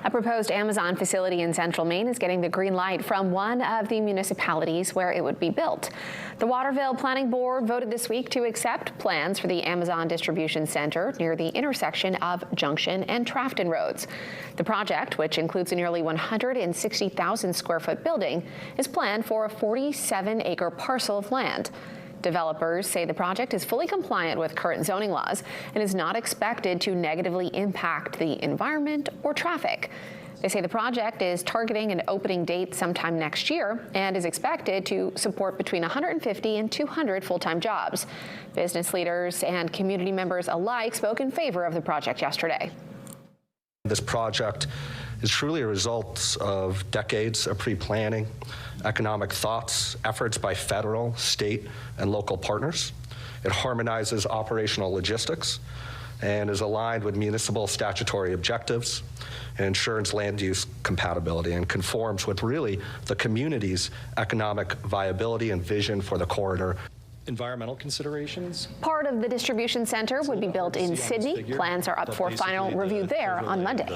A proposed Amazon facility in central Maine is getting the green light from one of the municipalities where it would be built. The Waterville Planning Board voted this week to accept plans for the Amazon distribution center near the intersection of Junction and Trafton roads. The project, which includes a nearly 160,000 square foot building, is planned for a 47-acre parcel of land. Developers say the project is fully compliant with current zoning laws and is not expected to negatively impact the environment or traffic. They say the project is targeting an opening date sometime next year and is expected to support between 150 and 200 full-time jobs. Business leaders and community members alike spoke in favor of the project yesterday. This project is truly a result of decades of pre-planning, economic thoughts, efforts by federal, state, and local partners. It harmonizes operational logistics and is aligned with municipal statutory objectives and ensures land use compatibility and conforms with really the community's economic viability and vision for the corridor. Environmental considerations. Part of the distribution center would be built in Sydney. Plans are up for final review there on Monday.